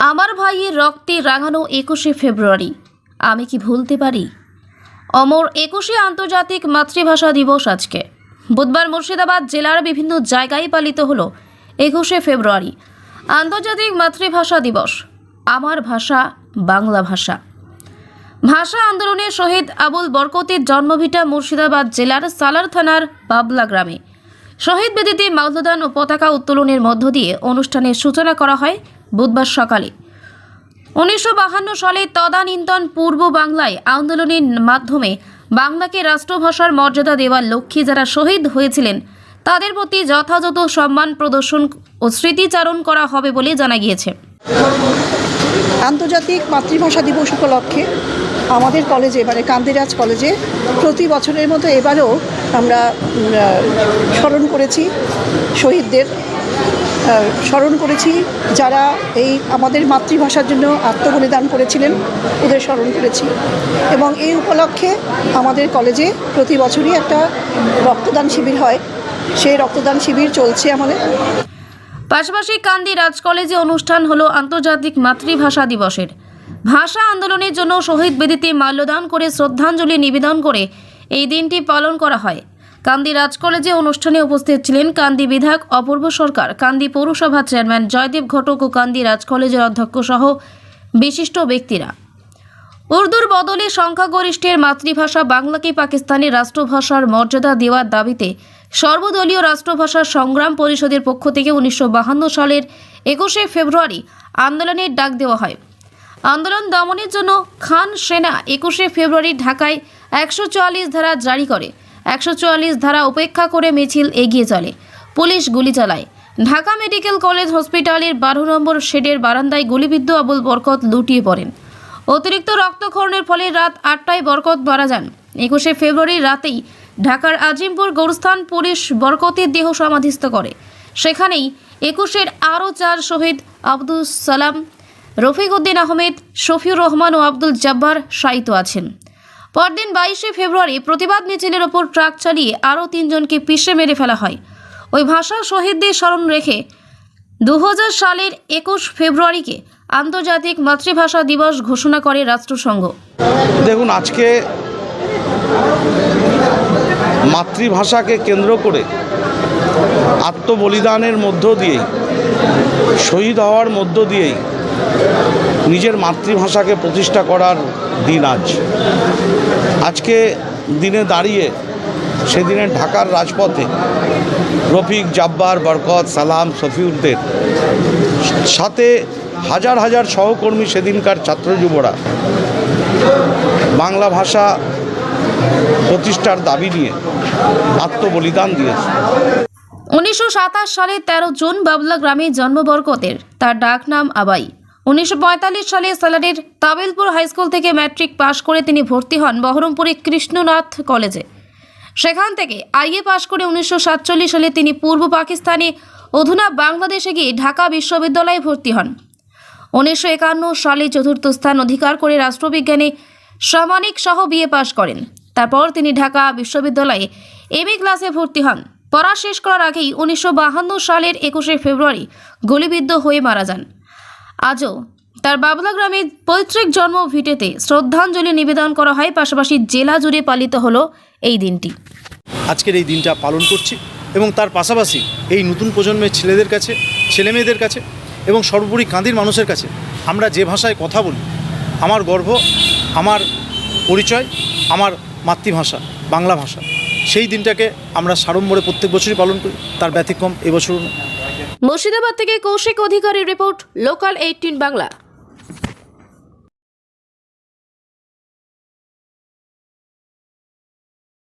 আমার ভাইয়ের রক্তে রাঙানো 21শে ফেব্রুয়ারি আমি কি ভুলতে পারি? অমর 21শে আন্তর্জাতিক মাতৃভাষা দিবস। আজকে বুধবার মুর্শিদাবাদ জেলার বিভিন্ন জায়গায় পালিত হলো 21শে ফেব্রুয়ারি আন্তর্জাতিক মাতৃভাষা দিবস। আমার ভাষা বাংলা ভাষা। ভাষা আন্দোলনের শহীদ আবুল বরকতের জন্মভিটা মুর্শিদাবাদ জেলার সালার থানার বাবলা গ্রামে। শহীদ বেদিতে মাল্যদান ও পতাকা উত্তোলনের মধ্য দিয়ে অনুষ্ঠানের সূচনা করা হয় বুধবার সকালে। 1952 সালে তদানীন্তন পূর্ব বাংলায় আন্দোলনের মাধ্যমে বাংলাকে রাষ্ট্রভাষার মর্যাদা দেওয়ার লক্ষ্যে যারা শহীদ হয়েছিলেন তাদের প্রতি যথাযথ সম্মান প্রদর্শন ও স্মৃতিচারণ করা হবে বলে জানা গিয়েছে। আন্তর্জাতিক মাতৃভাষা দিবস উপলক্ষে আমাদের কলেজে মানে কান্দিরাজ কলেজে প্রতি বছরের মতো এবারেও আমরা স্মরণ করেছি শহীদদের, স্মরণ করেছি যারা এই আমাদের মাতৃভাষার জন্য আত্মবলিদান করেছিলেন, ওদের স্মরণ করেছি। এবং এই উপলক্ষে আমাদের কলেজে প্রতি বছরই একটা রক্তদান শিবির হয়, সেই রক্তদান শিবির চলছে আমাদের। পাশাপাশি কান্দিরাজ কলেজে অনুষ্ঠান হলো আন্তর্জাতিক মাতৃভাষা দিবসের। ভাষা আন্দোলনের জন্য শহীদ বেদিতে মাল্যদান করে শ্রদ্ধাঞ্জলি নিবেদন করে এই দিনটি পালন করা হয়। কান্দিরাজ কলেজে অনুষ্ঠানে উপস্থিত ছিলেন কান্দি বিধায়ক অপূর্ব সরকার, কান্দি পৌরসভার চেয়ারম্যান জয়দেব ঘটক ও কান্দিরাজ কলেজের অধ্যক্ষ সহ বিশিষ্ট ব্যক্তিরা। উর্দুর বদলে সংখ্যাগরিষ্ঠের মাতৃভাষা বাংলাকে পাকিস্তানের রাষ্ট্রভাষার মর্যাদা দেওয়ার দাবিতে সর্বদলীয় রাষ্ট্রভাষা সংগ্রাম পরিষদের পক্ষ থেকে 1952 সালের 21শে ফেব্রুয়ারি আন্দোলনের ডাক দেওয়া হয়। আন্দোলন দমনের জন্য খান সেনা 21শে ফেব্রুয়ারি ঢাকায় 144 ধারা জারি করে। 144 ধারা উপেক্ষা করে মিছিল এগিয়ে চলে। পুলিশ গুলি চালায়। ঢাকা মেডিকেল কলেজ হসপিটালের 12 নম্বর শেডের বারান্দায় গুলিবিদ্ধ আবুল বরকত লুটিয়ে পড়েন। অতিরিক্ত রক্তক্ষরণের ফলে রাত 8টায় বরকত মারা যান। 21শে ফেব্রুয়ারি রাতেই ঢাকার আজিমপুর গোরস্থান পুলিশ বরকতের দেহ সমাধিস্থ করে। সেখানেই 21-এর আরও 4 শহীদ আব্দুল সালাম, রফিক উদ্দিন আহমেদ, শফিউর রহমান ও আব্দুল জব্বার শায়িত আছেন। পরদিন 22শে ফেব্রুয়ারি প্রতিবাদ মিছিলের ওপর ট্রাক চালিয়ে আরও 3 জনকে পিষে মেরে ফেলা হয়। ওই ভাষা শহীদদের স্মরণ রেখে 2000 সালের 21 ফেব্রুয়ারিকে আন্তর্জাতিক মাতৃভাষা দিবস ঘোষণা করে রাষ্ট্রসংঘ। দেখুন, আজকে মাতৃভাষাকে কেন্দ্র করে আত্মবলিদানের মধ্য দিয়েই, শহীদ হওয়ার মধ্য দিয়েই নিজের মাতৃভাষাকে প্রতিষ্ঠা করার দিন আজকে দিনে দাঁড়িয়ে সেদিনে ঢাকার রাজপথে রফিক, জব্বার, বরকত, সালাম, শফিউদ্দের সাথে হাজার হাজার সহকর্মী সেদিনকার ছাত্র যুবরা বাংলা ভাষা প্রতিষ্ঠার দাবি নিয়ে আত্মবলিদান দিয়েছে। 1927 সালে 13 জুন বাবলা গ্রামে জন্ম বরকতের। তার ডাক নাম আবাই। 1945 সালে সালারের তাবেলপুর হাইস্কুল থেকে ম্যাট্রিক পাশ করে তিনি ভর্তি হন বহরমপুরে কৃষ্ণনাথ কলেজে। সেখান থেকে আইএ পাশ করে 1947 সালে তিনি পূর্ব পাকিস্তানে অধুনা বাংলাদেশে গিয়ে ঢাকা বিশ্ববিদ্যালয়ে ভর্তি হন। 1951 সালে 4র্থ স্থান অধিকার করে রাষ্ট্রবিজ্ঞানে সামানিক সহ বিএ পাশ করেন। তারপর তিনি ঢাকা বিশ্ববিদ্যালয়ে এমএ ক্লাসে ভর্তি হন। পড়া শেষ করার আগেই 1952 সালের 21শে ফেব্রুয়ারি গুলিবিদ্ধ হয়ে মারা যান। আজও তার বাবলা গ্রামের পৈতৃক জন্মভিটেতে শ্রদ্ধাঞ্জলি নিবেদন করা হয়। পাশাপাশি জেলা জুড়ে পালিত হলো এই দিনটি। আজকের এই দিনটা পালন করছি এবং তার পাশাপাশি এই নতুন প্রজন্মের ছেলেদের কাছে, ছেলেমেয়েদের কাছে এবং সর্বোপরি কান্দির মানুষের কাছে আমরা যে ভাষায় কথা বলি, আমার গর্ব, আমার পরিচয়, আমার মাতৃভাষা বাংলা ভাষা, সেই দিনটাকে আমরা সাড়ম্বরে প্রত্যেক বছরই পালন করি। তার ব্যতিক্রম এবছরও। মুর্শিদাবাদ থেকে কৌশিক অধিকারীর রিপোর্ট, লোকাল 18 বাংলা।